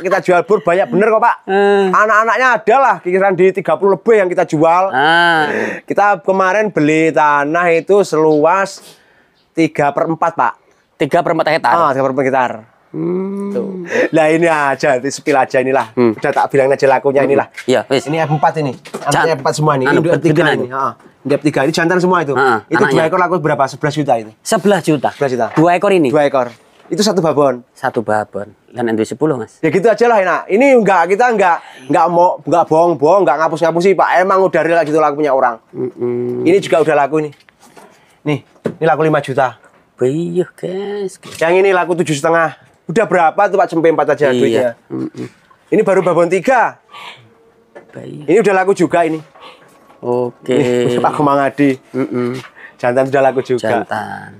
kita jual bur banyak bener kok Pak. Anak-anaknya ada lah kisaran di 30 lebih yang kita jual. Kita kemarin beli tanah itu seluas 3/4 Pak. 3/4 hektar. 3/4 hektar. Tuh. Nah ini aja, spill aja inilah. Udah tak bilang aja lakunya inilah. Iya, wis. Ini F4 ini. Anaknya F4 semua ini. Ini udah 3 ini. Ini F3 ini jantan semua itu. Itu anaknya. 2 ekor laku berapa? 11 juta itu. 11 juta. 11 juta. 2 ekor ini. 2 ekor. Itu 1 babon. 1 babon. Dan NW 10, Mas. Ya gitu aja lah enak. Ini kita enggak mau enggak bohong-bohong, enggak ngapus-ngapusi Pak. Emang udah real gitu laku punya orang. Ini juga udah laku ini. Nih, ini laku 5 juta. Iya, guys. Yang ini laku 7,5. Udah berapa tuh Pak Cempe 4 aja duitnya. Ini baru babon 3. Ini udah laku juga ini. Oke. Pak Kumangadi. Jantan sudah laku juga. Jantan.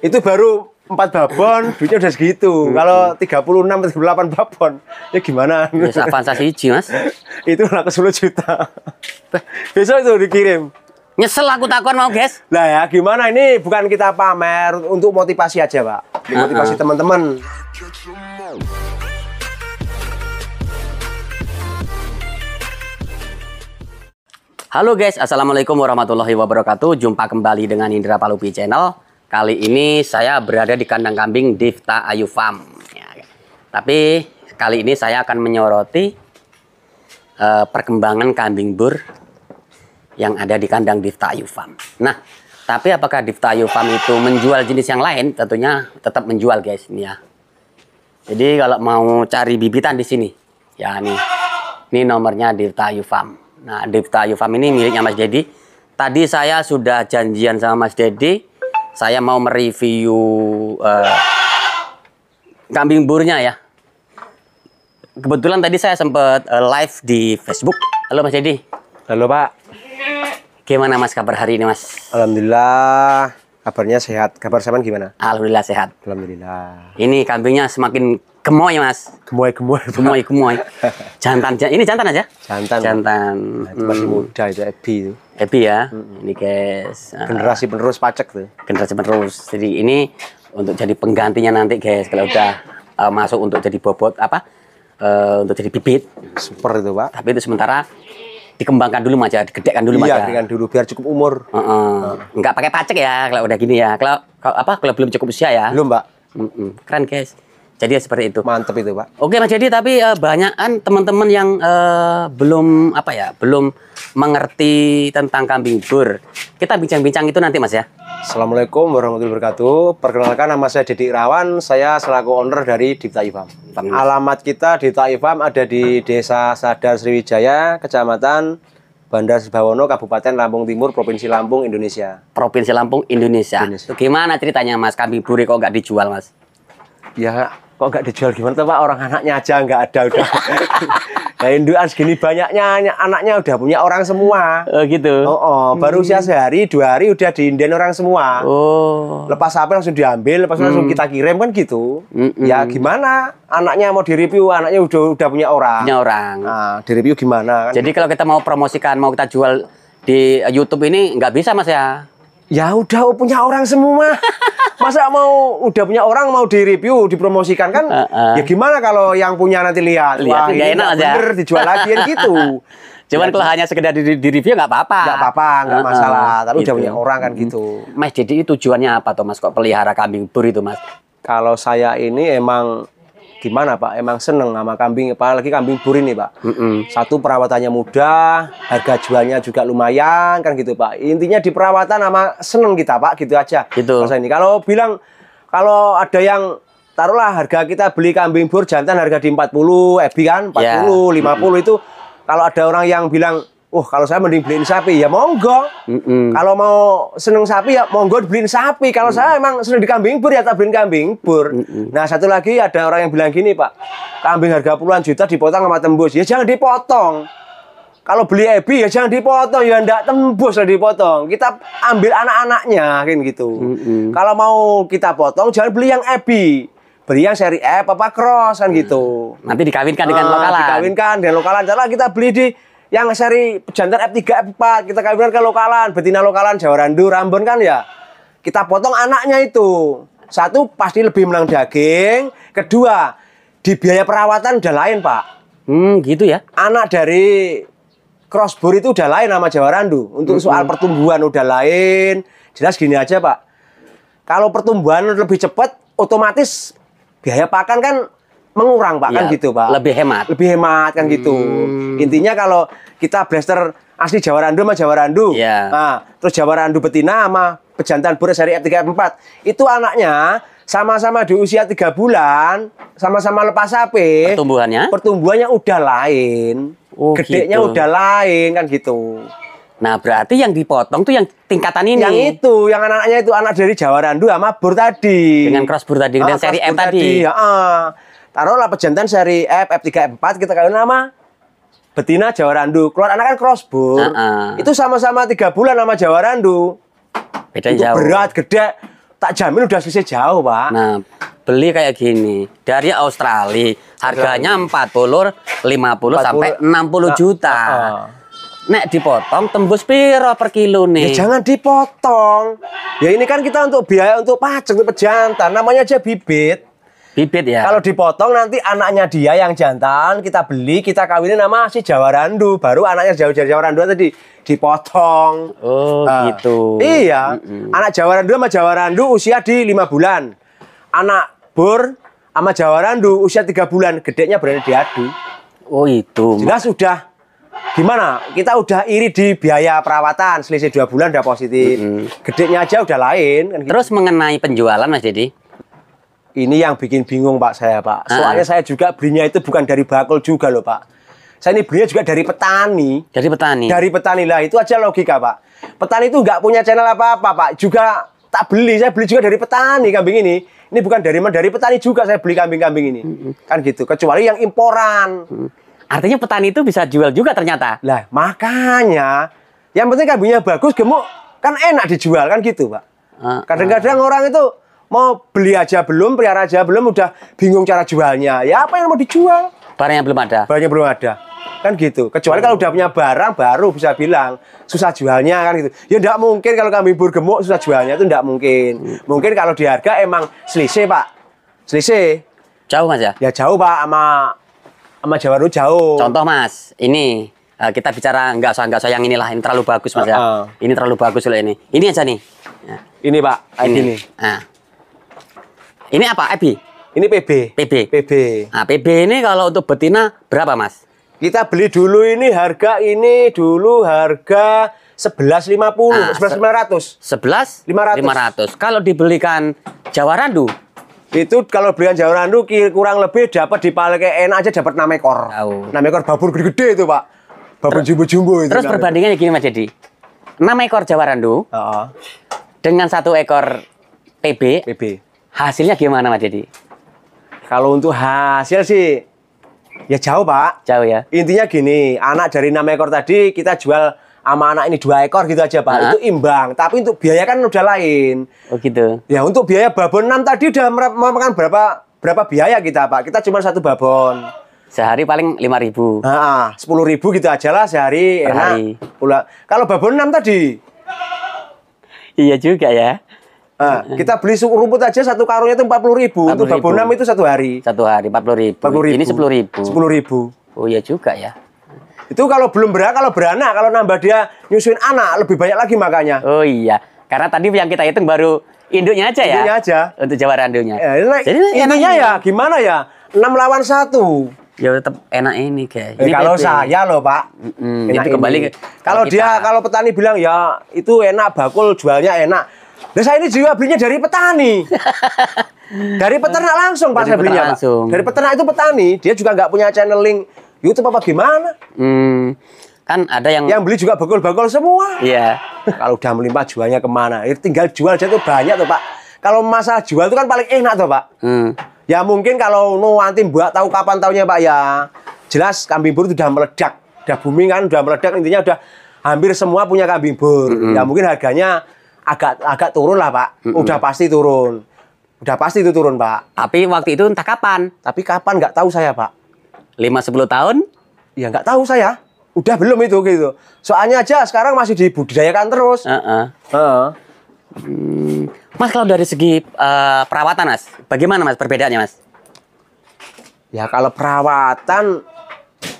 Itu baru 4 babon, duitnya udah segitu. Kalau 36, 38 babon, ya gimana? Ya, Avanza siji, Mas. Itu laku 10 juta. Besok itu dikirim. Nyesel aku takon mau, guys. Lah ya, gimana ini bukan kita pamer, untuk motivasi aja, Pak. Motivasi teman-teman. Halo guys, assalamualaikum warahmatullahi wabarakatuh. Jumpa kembali dengan Indra Palupi Channel. Kali ini saya berada di kandang kambing Difta Ayu Farm. Ya, tapi kali ini saya akan menyoroti perkembangan kambing bur yang ada di kandang Difta Ayu Farm. Nah, tapi apakah Difta Ayu Farm itu menjual jenis yang lain? Tentunya tetap menjual guys ini ya. Jadi kalau mau cari bibitan di sini, ya nih, ini nomornya Difta Ayu Farm. Nah, Difta Ayu Farm ini miliknya Mas Dedi. Tadi saya sudah janjian sama Mas Dedi, saya mau mereview kambing burnya ya. Kebetulan tadi saya sempat live di Facebook. Halo Mas Dedi. Halo Pak. Gimana Mas kabar hari ini Mas? Alhamdulillah kabarnya sehat. Kabar sampean gimana? Alhamdulillah sehat. Alhamdulillah. Ini kambingnya semakin gemoy Mas. Gemoy. Jantan. Ini jantan aja? Jantan. Jantan. Nah, itu masih muda itu Ebi itu. Ebi ya. Ini guys. Generasi penerus pacek tuh. Generasi penerus. Jadi ini untuk jadi penggantinya nanti guys kalau udah masuk untuk jadi bobot untuk jadi bibit. Super itu Pak. Tapi itu sementara dikembangkan dulu aja, digedekan dulu aja. Iya, digedekan dulu biar cukup umur. Enggak pakai pacek ya kalau udah gini ya. Kalau belum cukup usia ya. Belum, Pak. Keren, guys. Jadi seperti itu. Mantep itu, Pak. Oke, Mas Jadi, tapi banyakan teman-teman yang belum mengerti tentang kambing bur. Kita bincang-bincang itu nanti, Mas ya. Assalamualaikum warahmatullahi wabarakatuh. Perkenalkan nama saya Dedi Irawan, saya selaku owner dari Difta Ayu Farm. Alamat kita Difta Ayu Farm ada di Desa Sadar Sriwijaya, Kecamatan Bandar Sebawono, Kabupaten Lampung Timur, Provinsi Lampung, Indonesia. Provinsi Lampung, Indonesia. Gimana ceritanya Mas, kambing bur kok nggak dijual Mas? Ya, kok nggak dijual gimana tuh Pak? Orang anaknya aja nggak ada udah. Nah, indukan segini banyaknya anaknya udah punya orang semua. Oh gitu. Baru usia sehari 2 hari udah diinden orang semua. Lepas HP langsung diambil, lepas langsung kita kirim kan gitu. Ya gimana? Anaknya mau direview, anaknya udah punya orang. Punya orang. Nah, direview gimana? Kan? Jadi kalau kita mau promosikan, mau kita jual di YouTube ini nggak bisa Mas ya? Ya udah punya orang semua. Masa udah punya orang mau direview, dipromosikan kan? Ya gimana kalau yang punya nanti lihat? Wah, ini enak aja. Bener dijual lagi kan gitu. Cuman kalau hanya sekedar di review nggak apa-apa. Nggak apa-apa, nggak masalah. Tapi gitu. udah punya orang kan gitu. Mas, jadi tujuannya apa tuh Mas? Kok pelihara kambing bur itu Mas? Kalau saya ini emang gimana Pak? Emang seneng sama kambing, apalagi kambing bur ini Pak. Satu, perawatannya mudah, harga jualnya juga lumayan kan gitu Pak. Intinya di perawatan sama seneng kita Pak, gitu aja. Gitu. Masa ini kalau ada yang taruhlah harga kita beli kambing bur jantan harga di 40, Ebi kan 40, 50 itu kalau ada orang yang bilang, kalau saya mending beliin sapi, ya monggo. Kalau mau seneng sapi, ya monggo dibeliin sapi. Kalau saya emang seneng di kambing bur, ya tak beliin kambing bur. Nah, satu lagi ada orang yang bilang gini, Pak. Kambing harga puluhan juta dipotong sama tembus. Ya jangan dipotong. Kalau beli Ebi, ya jangan dipotong. Ya enggak tembus lah dipotong. Kita ambil anak-anaknya, kan gitu. Kalau mau kita potong, jangan beli yang Ebi. Beli yang seri F apa cross, kan gitu. Nanti dikawinkan dengan lokalan. Dikawinkan dengan lokalan. Jadi kita beli di yang seri jantan F3, F4, kita kawinkan ke lokalan, betina lokalan, Jawa Randu, Rambon kan ya. Kita potong anaknya itu. Satu, pasti lebih menang daging. Kedua, di biaya perawatan udah lain, Pak. Gitu ya. Anak dari crossbore itu udah lain sama Jawa Randu. Untuk soal pertumbuhan udah lain. Jelas gini aja, Pak. Kalau pertumbuhan lebih cepat, otomatis biaya pakan kan mengurang, Pak, kan Ya, gitu, Pak. lebih hemat. Lebih hemat kan gitu. Intinya kalau kita blaster asli Jawa Randu sama Jawa Randu. Ya. Nah, terus Jawa Randu betina sama pejantan bur seri F3 F4. Itu anaknya sama-sama di usia 3 bulan, sama-sama lepas sapi. Pertumbuhannya udah lain. Oh, gedenya gitu. udah lain kan gitu. Nah, berarti yang dipotong tuh yang tingkatan ini. Yang itu, yang anak-anaknya itu anak dari Jawa Randu sama bur tadi. Dengan crossbur tadi dan seri F tadi. Ya, taruhlah pejantan seri F, F3, F4 kita kawin nama betina Jawa Randu. Keluar anak kan crossbur. Itu sama-sama 3 bulan sama Jawa Randu. Beda itu jauh. berat, gede. Tak jamin udah selesai jauh, Pak. Nah, beli kayak gini dari Australia, harganya 40, 50 sampai 60 juta. Nek dipotong tembus piro per kilo nih? Ya jangan dipotong. Ya ini kan kita untuk biaya untuk pajak untuk pejantan, namanya aja bibit. Bibit ya. Kalau dipotong nanti anaknya dia yang jantan kita beli, kita kawinin nama si Jawa Randu, baru anaknya Jawa Randu tadi dipotong. Oh, gitu. Iya. Anak Jawa Randu sama Jawa Randu usia di 5 bulan. Anak bur sama Jawa Randu usia 3 bulan, gedenya berani diadu. Oh, itu. Jelas udah gimana? Kita udah iri di biaya perawatan, selisih 2 bulan udah positif. Gedenya aja udah lain kan gitu. Terus mengenai penjualan Mas Dedi? Ini yang bikin bingung, Pak, saya, Pak. Soalnya saya juga belinya itu bukan dari bakul juga loh, Pak. Saya ini belinya juga dari petani. Dari petani? Dari petani lah, itu aja logika, Pak. Petani itu nggak punya channel apa-apa, Pak. Juga tak beli, saya beli juga dari petani kambing ini. Ini bukan dari petani juga saya beli kambing-kambing ini. Kan gitu, kecuali yang imporan. Artinya petani itu bisa jual juga ternyata? Lah, makanya. Yang penting kambingnya bagus, gemuk, kan enak dijual, kan gitu, Pak. Kadang-kadang orang itu mau beli aja belum, pelihara aja belum, udah bingung cara jualnya. Ya apa yang mau dijual? Barangnya belum ada? Barangnya belum ada. Kan gitu. Kecuali kalau udah punya barang, baru bisa bilang susah jualnya kan gitu. Ya enggak mungkin kalau kambing bur gemuk susah jualnya, itu enggak mungkin. Mungkin kalau di harga emang selisih, Pak. Selisih. Jauh, Mas ya? Ya jauh, Pak, sama Jawa Randu jauh. Contoh, Mas, ini kita bicara nggak usah yang inilah, ini terlalu bagus, Mas ya. Ini terlalu bagus loh ini. Ini aja nih. Ya. Ini, Pak, ini. Nah. Ini apa? Ebi? Ini PB. PB. Nah, PB ini kalau untuk betina berapa, Mas? Kita beli dulu ini harga 11.50, 11.500. 11.500. Kalau dibelikan Jawa Randu? Itu kalau belikan Jawa Randu kurang lebih dapat di paling enak aja dapat 6 ekor. 6 ekor babur gede-gede itu, Pak. Babur jumbo-jumbo itu. Terus perbandingannya gini, Mas Dedi. 6 ekor Jawa Randu dengan 1 ekor PB. Hasilnya gimana, Mas Dedi? Kalau untuk hasil sih ya jauh, Pak. Jauh ya. Intinya gini, anak dari 6 ekor tadi kita jual sama anak ini 2 ekor gitu aja, Pak. Itu imbang. Tapi untuk biaya kan udah lain. Oh gitu. Ya untuk biaya babon 6 tadi udah memakan berapa biaya kita, Pak? Kita cuma 1 babon. Sehari paling 5.000. 10.000 gitu aja lah sehari. Per enak. hari. Pula. Kalau babon 6 tadi. Iya juga ya. Kita beli rumput aja 1 karungnya itu 40.000. Untuk babon 6 itu 1 hari. 1 hari 40.000. Ini 10.000. 10.000. Oh iya juga ya. Itu kalau belum beranak, kalau nambah dia nyusuin anak lebih banyak lagi makanya. Oh iya. Karena tadi yang kita hitung baru induknya aja ya. Induknya aja. Untuk Jawa Randunya. Jadi intinya ya gimana ya? 6 lawan 1. Ya tetap enak ini, guys. Ini kalau saya loh, Pak. Itu kembali kalau petani bilang ya itu enak, bakul jualnya enak. Nah saya ini juga belinya dari petani. Dari peternak langsung, Pak, saya belinya, Pak. Dari peternak itu petani, dia juga nggak punya channel link YouTube apa gimana. Kan ada yang beli juga bakul-bakul semua. Iya. Kalau udah melimpah jualnya kemana? Tinggal jual aja tuh banyak tuh, Pak. Kalau masalah jual itu kan paling enak tuh, Pak. Ya mungkin kalau nanti Mbak tahu kapan tahunya, Pak, ya jelas kambing bur itu udah meledak. Udah booming kan, udah meledak, intinya udah hampir semua punya kambing bur. Ya mungkin harganya agak turun lah, Pak. Udah pasti turun. Udah pasti itu turun, Pak. Tapi waktu itu entah kapan. Tapi kapan nggak tahu saya, Pak. 5-10 tahun? Ya nggak tahu saya. Udah belum itu gitu. Soalnya aja sekarang masih dibudidayakan terus. Mas, kalau dari segi perawatan, Mas, bagaimana, Mas, perbedaannya, Mas? Ya kalau perawatan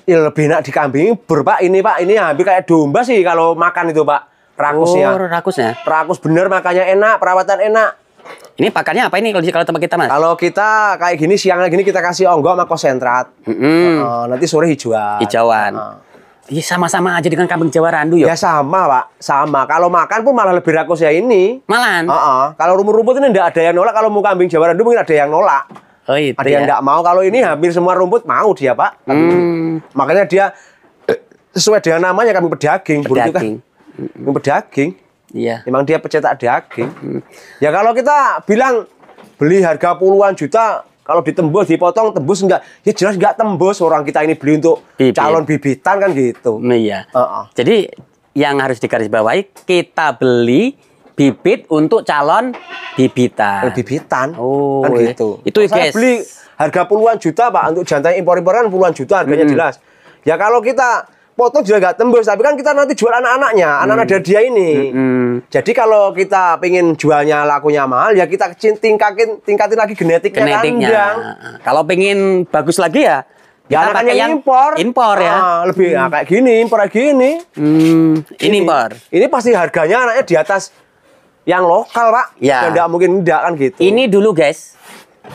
ya lebih enak di kambing bur Pak. Ini Pak, ini hampir kayak domba sih kalau makan itu Pak. Rakusnya. Oh, rakusnya. Rakus bener makanya enak, perawatan enak. Ini pakannya apa ini kalau tempat kita, Mas? Kalau kita kayak gini siang gini kita kasih onggo sama konsentrat. Nanti sore hijauan. Hijauan. Iya sama-sama aja dengan kambing Jawa Randu ya. Ya sama Pak, sama. Kalau makan pun malah lebih rakus ya ini. Malahan. Kalau rumput-rumput ini enggak ada yang nolak. Kalau mau kambing Jawa Randu mungkin ada yang nolak. Oh itu ada yang enggak mau. Kalau ini hampir semua rumput mau dia Pak. Makanya dia sesuai dengan namanya kambing pedaging. Pedaging. Kambing pedaging. Iya. Memang dia pencetak daging. Ya kalau kita bilang beli harga puluhan juta, kalau ditembus, dipotong, tembus enggak? Ya jelas enggak tembus. Orang kita ini beli untuk calon bibitan kan gitu. Iya. Jadi yang harus digarisbawahi, kita beli bibit untuk calon bibitan. Bibitan. Oh, kan gitu. Itu saya beli harga puluhan juta Pak, untuk jantan impor-impor kan puluhan juta harganya jelas. Ya kalau kita potong juga nggak tembus, tapi kan kita nanti jual anak-anaknya, anak-anak dari dia ini. Jadi kalau kita pengen jualnya lakunya mahal, ya kita tingkatin lagi genetiknya. Kalau pengen bagus lagi ya, ya anaknya yang impor ya. Lebih kayak gini, impor kayak gini. Ini impor. Ini pasti harganya anaknya di atas yang lokal Pak. Ya. Nggak mungkin enggak kan gitu. Ini dulu guys,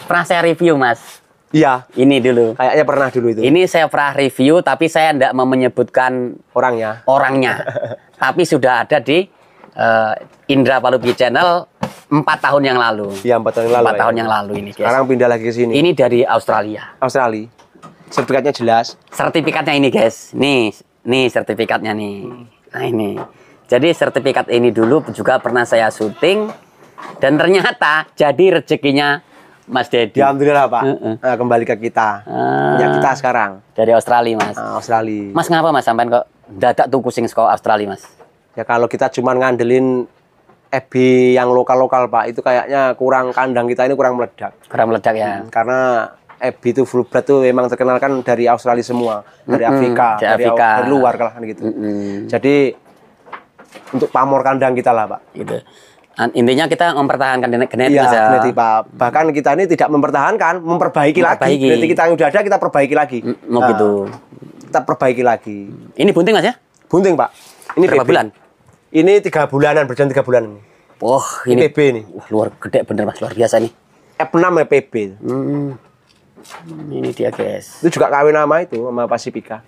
pernah saya review Mas. Iya. Ini dulu. Kayaknya pernah dulu itu. Ini saya pernah review, tapi saya tidak mau menyebutkan orangnya. Tapi sudah ada di Indra Palupi Channel 4 tahun yang lalu. Iya, 4 tahun yang lalu. 4 tahun yang lalu ini, guys. Sekarang pindah lagi ke sini. Ini dari Australia. Australia. Sertifikatnya jelas. Sertifikatnya ini, guys. Nih sertifikatnya nih. Nah, ini. Jadi sertifikat ini dulu juga pernah saya syuting dan ternyata jadi rezekinya Mas Dedi. Ya, alhamdulillah Pak. Nah, kembali ke kita. Ya kita sekarang. Dari Australia Mas. Australia. Mas ngapa Mas sampean kok dadak tuku sing saka Australia Mas? Ya kalau kita cuma ngandelin FB yang lokal-lokal Pak, itu kayaknya kurang, kandang kita ini kurang meledak. Kurang meledak ya. Karena FB itu full blood tuh memang terkenal kan dari Australia semua, dari Afrika, dari luar kan gitu. Jadi untuk pamor kandang kita lah Pak. Gitu. Intinya kita mempertahankan genetik ya, genetik Pak. Bahkan kita ini tidak mempertahankan, memperbaiki lagi. Genetik kita yang udah ada kita perbaiki lagi. Gitu. Kita perbaiki lagi. Ini bunting Mas ya? Bunting Pak. Ini berapa bulan? Ini 3 bulanan, berjalan 3 bulan. Oh, ini PB ini. Luar gede bener Mas, luar biasa nih. F6 ya PB. Ini dia guys. Itu juga kawin nama itu sama Pasifika.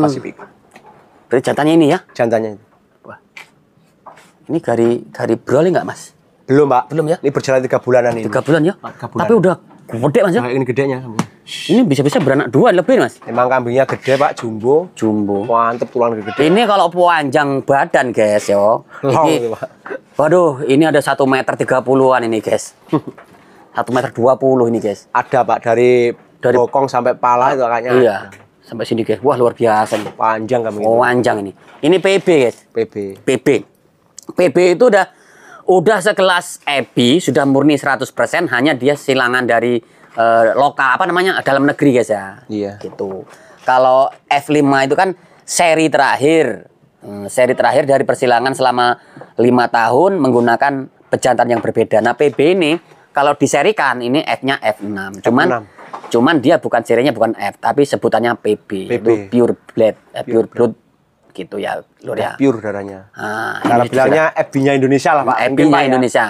Pasifika. Berarti jantannya ini ya? Jantannya itu. Wah. Ini gari broli nggak Mas? Belum Pak. Belum ya? Ini berjalan 3 bulanan ini. 3 bulan ya? 3 bulan. Tapi udah gede Mas ya? Nah, ini gedenya. Ini bisa-bisa beranak 2 lebih Mas. Emang kambingnya gede Pak, jumbo. Mantep tulang gede. Ini kalau panjang badan guys yo. Ini, Pak. Waduh, ini ada 1 meter 30-an ini guys. 1 meter 20 ini guys. Ada Pak, dari bokong sampai pala itu kayaknya. Iya. Sampai sini guys. Wah, luar biasa nih. Panjang kambing. Panjang ini. Ini PB guys. PB itu udah sekelas Ebi, sudah murni 100%, hanya dia silangan dari lokal dalam negeri guys ya. Iya. Gitu. Kalau F5 itu kan seri terakhir. Seri terakhir dari persilangan selama 5 tahun menggunakan pejantan yang berbeda. Nah, PB ini kalau diserikan ini F-nya F6. Cuman dia bukan serinya bukan F, tapi sebutannya PB. Itu pure blood, pure blood gitu ya, Lur ya. Pure darahnya. Nah, bilangnya FB-nya Indonesia lah Pak. FB-nya Indonesia.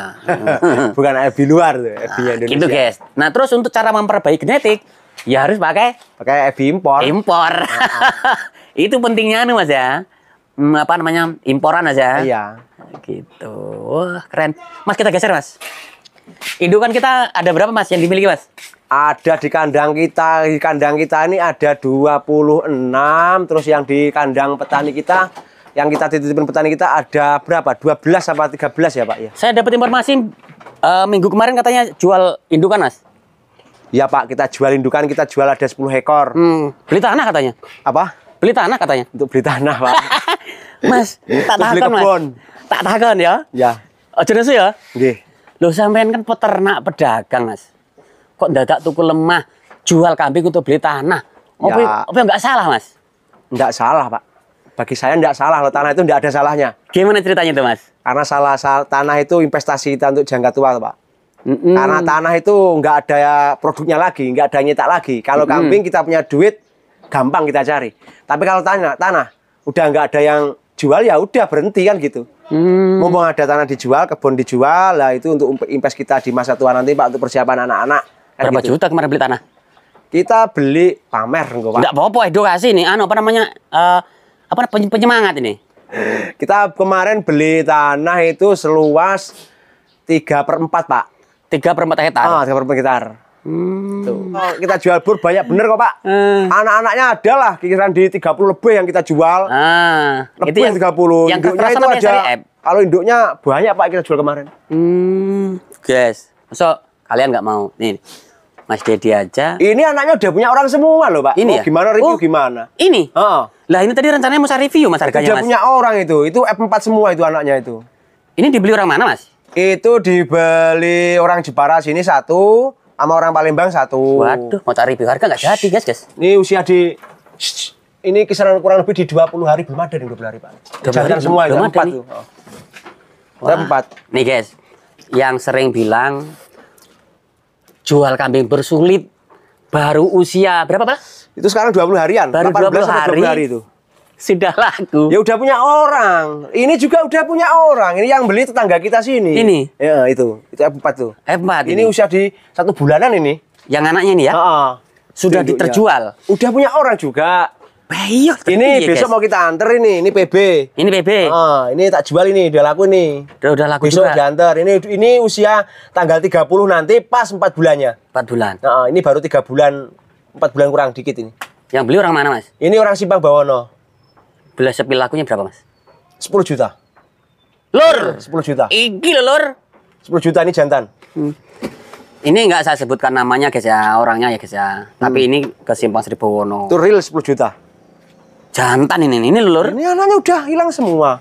Bukan FB luar tuh, FB-nya Indonesia. Gitu guys. Nah, terus untuk cara memperbaiki genetik, ya harus pakai FB impor. Itu pentingnya Mas ya. Imporan aja. Iya. Gitu. Wah, keren. Mas, kita geser Mas. Indukan kita ada berapa Mas yang dimiliki Mas? Ada di kandang kita ini ada 26, terus yang di kandang petani kita, yang kita titipin petani kita ada berapa? 12 apa 13 ya Pak ya? Saya dapat informasi minggu kemarin katanya jual indukan Mas. Iya Pak, kita jual indukan, kita jual ada 10 ekor. Beli tanah katanya. Apa? Beli tanah katanya. Untuk beli tanah Pak. Mas, tak takon Mas. Tak takon ya. Ya. Ojo nesu ya. Nggih. Loh sampean kan peternak pedagang Mas. Kok dadak tuku lemah jual kambing untuk beli tanah? Apa enggak salah Mas? Enggak salah Pak. Bagi saya enggak salah, loh tanah itu enggak ada salahnya. Gimana ceritanya itu Mas? Karena tanah itu investasi kita untuk jangka tua Pak. Karena tanah itu nggak ada produknya lagi, nggak ada nyetak lagi. Kalau kambing kita punya duit, gampang kita cari. Tapi kalau tanah udah nggak ada yang jual, ya udah berhenti kan gitu. Mumpung ada tanah dijual, kebun dijual, lah itu untuk invest kita di masa tua nanti Pak, untuk persiapan anak-anak. Berapa gitu. juta kemarin beli tanah? Kita beli pamer enggak Pak. Enggak apa-apa, edukasi nih. Apa namanya? Penyemangat ini. Kita kemarin beli tanah itu seluas 3/4 Pak. 3/4 hektar. 3/4 hektar. Tuh. Oh, kita jual bur banyak bener kok Pak. Anak-anaknya ada lah kisaran di 30 lebih yang kita jual. Lebih Itu yang 30. Yang induknya itu ada. Kalau induknya banyak Pak kita jual kemarin. Guys, so kalian nggak mau nih Mas Dedi aja. Ini anaknya udah punya orang semua loh Pak. Ini ya? Gimana review gimana? Ini? Lah ini tadi rencananya mau saya review Mas harganya Udah Mas. punya orang itu F4 semua itu anaknya itu. Ini dibeli orang mana Mas? Itu dibeli orang Jepara sini satu, sama orang Palembang satu. Waduh, mau cari review harga nggak jadi guys. Ini usia ini kisaran kurang lebih di 20 hari, belum ada nih 20 hari Pak. Jangan semua itu 4 tuh. Empat. Nih guys, yang sering bilang jual kambing bersulit baru usia berapa Pak? Itu sekarang 20 harian. Baru 20 hari itu. Sudah laku. Ya udah punya orang. Ini juga udah punya orang. Ini yang beli tetangga kita sini. Ini? Ya itu F4 tuh. F4 ini usia di 1 bulanan ini. Yang anaknya ini ya? Sudah terjual. Udah punya orang juga. Iya, ini besok mau kita anter ini PB. Ini PB. Ini tak jual ini, udah laku nih. Udah laku besok juga. diantar. Ini usia tanggal 30 nanti pas 4 bulannya. 4 bulan. Ini baru 3 bulan, 4 bulan kurang dikit ini. Yang beli orang mana Mas? Ini orang Simpang Bawono. Belas sepil lakunya berapa Mas? 10 juta. Lur, 10 juta. Iki lur. 10 juta ini jantan. Ini nggak saya sebutkan namanya guys ya, orangnya ya guys ya. Tapi ini ke Simpang Sribawono. Itu real 10 juta. Jantan ini lur. Ini anaknya udah hilang semua.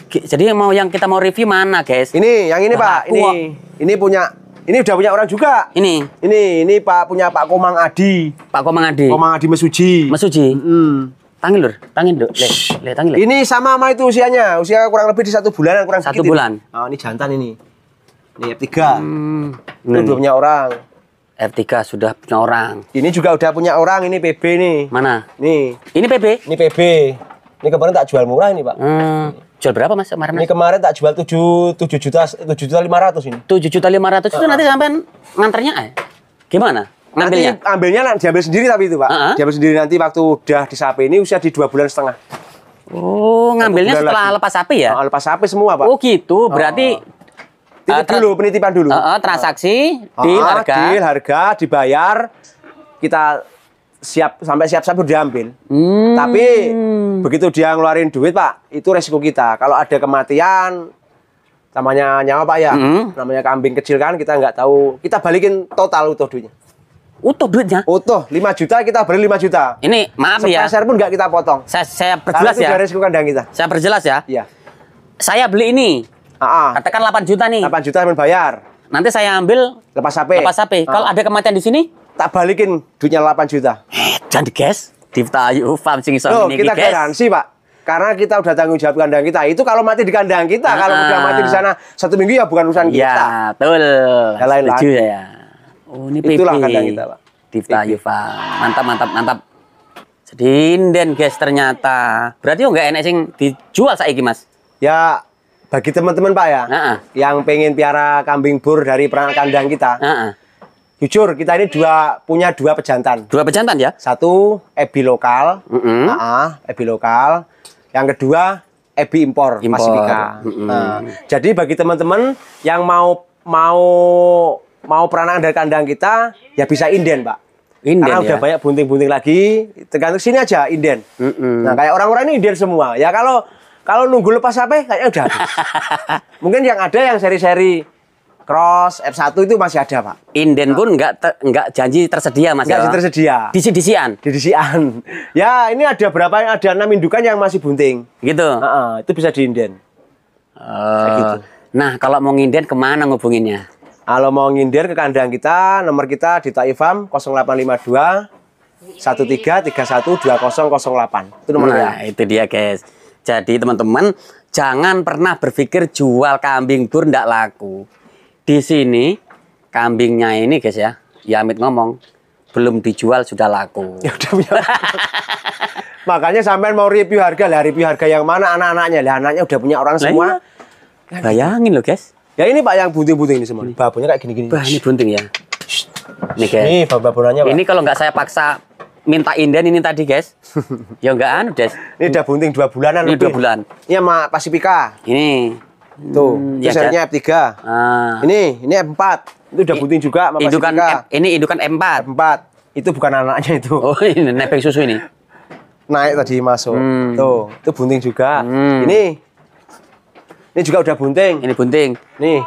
Jadi yang kita mau review mana guys? Ini yang ini Pak, ini punya, ini udah punya orang juga. Ini Pak punya Pak Komang Adi. Pak Komang Adi. Komang Adi Mesuji. Tangin lur, tangin dulu. Tangin. Ini sama itu usianya, usia kurang lebih di 1 bulan kurang 1 bulan. Ini jantan ini. Ini F3. Ini udah punya orang. F3 sudah punya orang. Ini juga udah punya orang, ini PB nih. Mana? Nih. Ini PB? Ini PB. Ini kemarin tak jual murah ini, Pak. Jual berapa Mas kemarin? Ini kemarin tak jual 7 juta 500 ini. 7.500.000 itu nanti sampean nganternya gimana? Ngambilnya? Nanti ambilnya diambil sendiri tapi itu, Pak. Diambil sendiri nanti waktu udah disapi. Ini usia di 2,5 bulan. Oh, ngambilnya setelah lepas sapi ya? Lepas sapi semua, Pak. Oh, gitu. Berarti penitipan dulu. Transaksi, deal harga, dibayar, kita sampai siap baru diambil. Tapi begitu dia ngeluarin duit Pak, itu resiko kita. Kalau ada kematian, namanya nyawa Pak ya, namanya kambing kecil kan, kita nggak tahu. Kita balikin total utuh duitnya. Utuh duitnya? Utuh 5 juta kita beri 5 juta. Ini maaf ya. Sepeser pun nggak kita potong. Saya perjelas ya. Itu resiko kandang kita. Saya perjelas ya. Iya. Saya beli ini. Katakan 8 juta nih. 8 juta bayar. Nanti saya ambil lepas sapi. Kalau ada kematian di sini, tak balikin duitnya 8 juta. Jangan guys, Diftayu Farm sing iso ini kita garansi, Pak. Karena kita udah tanggung jawab kandang kita. Itu kalau mati di kandang kita, kalau udah mati di sana 1 minggu ya bukan urusan kita. Ya, betul. Setuju ya. Oh, ini itulah PP. kandang kita, Pak. Diftayu Farm. Mantap. Jadi inden guys ternyata. Berarti enggak enak sing dijual saiki, Mas. Ya bagi teman-teman Pak ya, yang pengen piara kambing bur dari peranakan kandang kita, jujur kita ini punya dua pejantan. 2 pejantan ya? Satu ebi lokal, ebi lokal. Yang kedua ebi impor. Pasifika. Jadi bagi teman-teman yang mau peranakan dari kandang kita, ya bisa inden Pak. Karena udah banyak bunting-bunting lagi, tergantung sini aja inden. Nah kayak orang-orang ini inden semua. Ya kalau nunggu lepas apa kayaknya udah habis. Mungkin yang ada yang seri-seri cross F1 itu masih ada, Pak. Inden pun enggak janji tersedia, Mas. Enggak tersedia. Disi-disian. Ya, ini ada berapa, ada 6 indukan yang masih bunting. Gitu. Itu bisa diinden. Gitu. Nah, kalau mau nginden kemana ngubunginnya? Kalau mau nginden ke kandang kita, nomor kita di Diftayu Farm 0852 1331 2008. Itu nomornya. Nah, itu dia, guys. Jadi teman-teman jangan pernah berpikir jual kambing bur ndak laku. Di sini kambingnya ini guys ya, Yamit ngomong belum dijual sudah laku. Ya udah punya. Makanya sampean mau review harga lah, review harga yang mana anak-anaknya lah, anaknya udah punya orang semua. Iya. Bayangin loh guys. Ya ini Pak yang bunting-bunting ini semua. Babonya kayak gini-gini. Wah ini bunting ya. Nih guys. Nih babonannya Pak. Ini kalau nggak saya paksa minta inden ini tadi guys. Ya nggak anu guys. Ini udah bunting 2 bulanan. Ini 2 bulan. Ini sama Pasifika. Ini. Tuh, itu serinya F3. Ini F4. Itu udah bunting juga sama indukan Pasifika. Ini indukan M4. F4. Itu bukan anaknya itu. Oh ini nepeng susu ini. Naik tadi masuk. Tuh, itu bunting juga. Ini juga udah bunting. Ini bunting. Nih.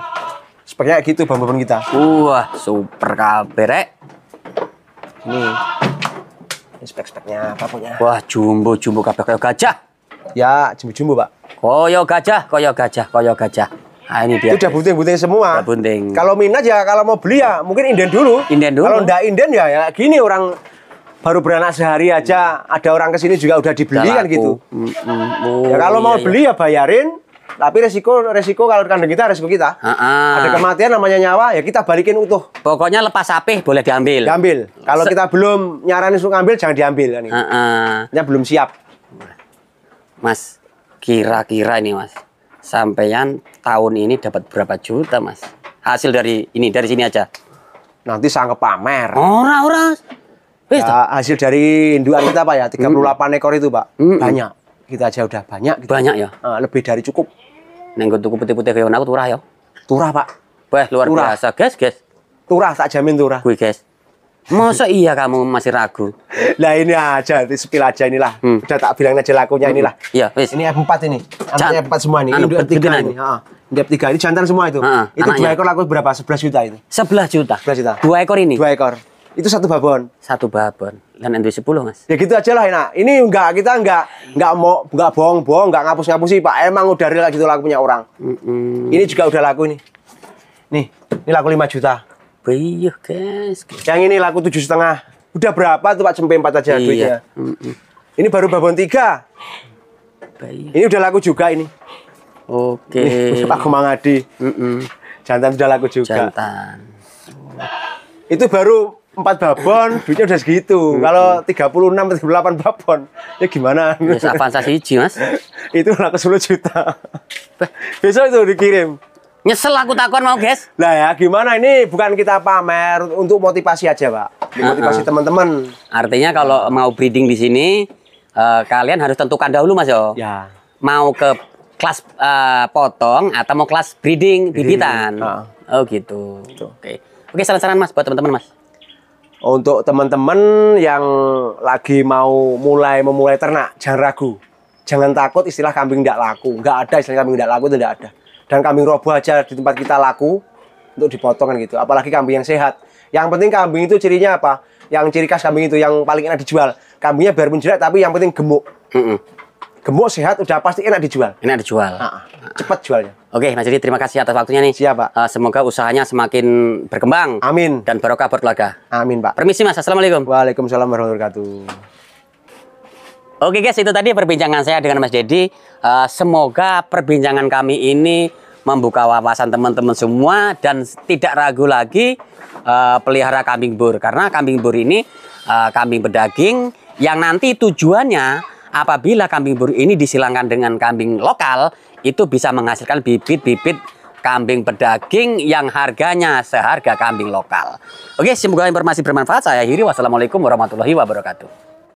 Sepertinya gitu babon kita. Wah, super kaberek. Ini spek-speknya babonnya. Wah, jumbo kabeh koyo gajah. Ya, jumbo-jumbo, Pak. Koyo gajah. Nah, ini dia. Itu udah bunting-bunting semua. Udah bunting. Kalau minat ya, kalau mau beli ya mungkin inden dulu. Kalau ndak inden ya gini orang baru beranak sehari aja ada orang kesini juga udah dibeli kan gitu. Ya kalau mau beli ya bayarin. Tapi resiko kalau kandang kita resiko kita. Ada kematian namanya nyawa ya kita balikin utuh. Pokoknya lepas sapih boleh diambil. Kalau kita belum nyaranin untuk ngambil jangan diambil kan. Ya belum siap. Mas, kira-kira ini Mas, sampeyan tahun ini dapat berapa juta Mas? Hasil dari sini aja. Nanti sanggup pamer. Ora. Ya, hasil dari induan kita Pak ya 38 ekor itu Pak. Banyak. Kita aja udah banyak. Gitu. Banyak ya? Lebih dari cukup. Nenggo tuku putih-putih kayak aku turah ya. Turah Pak. Wah luar biasa guys. Turah tak jamin turah. Gue guys. Masa iya kamu masih ragu? Lah ini aja, spill aja inilah. Udah tak bilang aja lakunya inilah. Iya, wis. Ini F4 ini. Anaknya F4 semua nih. Ini F3 ini. Ini F3 ini jantan semua itu. Itu 2 ekor laku berapa? 11 juta itu. 11 juta. 11 juta. 2 ekor ini. 2 ekor. Itu 1 babon. 1 babon. Dan endu 10, Mas. Ya gitu aja lah, enak. Ini kita enggak bohong-bohong, enggak ngapus-ngapusi, Pak. Emang udah real gitu laku punya orang. Ini juga udah laku ini. Nih, ini laku 5 juta. Iya, guys. Yang ini laku 7,5. Udah berapa tuh Pak Cempe 4 aja duitnya. Ini baru babon 3. Ini udah laku juga ini. Oke. Pak Gumangadi. Jantan sudah laku juga. Jantan. Itu baru 4 babon, duitnya udah segitu. Kalau 36 38 babon, ya gimana? Ya Avanza siji, Mas. Itu laku 10 juta. Besok itu dikirim. Nyesel aku takon mau, guys. Lah ya, gimana ini bukan kita pamer untuk motivasi aja, Pak. Motivasi teman-teman. Artinya kalau mau breeding di sini, kalian harus tentukan dahulu, Mas yo. Ya. Mau ke kelas potong atau mau kelas breeding bibitan. Oh gitu. Oke, saran-saran Mas buat teman-teman, Mas. Untuk teman-teman yang lagi mau memulai ternak, jangan ragu. Jangan takut istilah kambing tidak laku. Nggak ada istilah kambing tidak laku, itu tidak ada. Dan kambing roboh aja di tempat kita laku untuk dipotong kan gitu. Apalagi kambing yang sehat. Yang penting kambing itu cirinya apa? Yang ciri khas kambing itu yang paling enak dijual. Kambingnya biarpun jelek tapi yang penting gemuk. Gemuk sehat udah pasti enak dijual. Enak dijual. Cepat jualnya. Oke, Mas Jadi terima kasih atas waktunya nih. Siap, Pak. Semoga usahanya semakin berkembang. Amin. Dan barokah buat keluarga. Amin, Pak. Permisi, Mas. Assalamualaikum. Waalaikumsalam warahmatullahi wabarakatuh. Oke guys, itu tadi perbincangan saya dengan Mas Dedi. Semoga perbincangan kami ini membuka wawasan teman-teman semua dan tidak ragu lagi pelihara kambing bur. Karena kambing bur ini kambing berdaging yang nanti tujuannya apabila kambing bur ini disilangkan dengan kambing lokal, itu bisa menghasilkan bibit-bibit kambing berdaging yang harganya seharga kambing lokal. Oke, semoga informasi bermanfaat. Saya akhiri. Wassalamualaikum warahmatullahi wabarakatuh.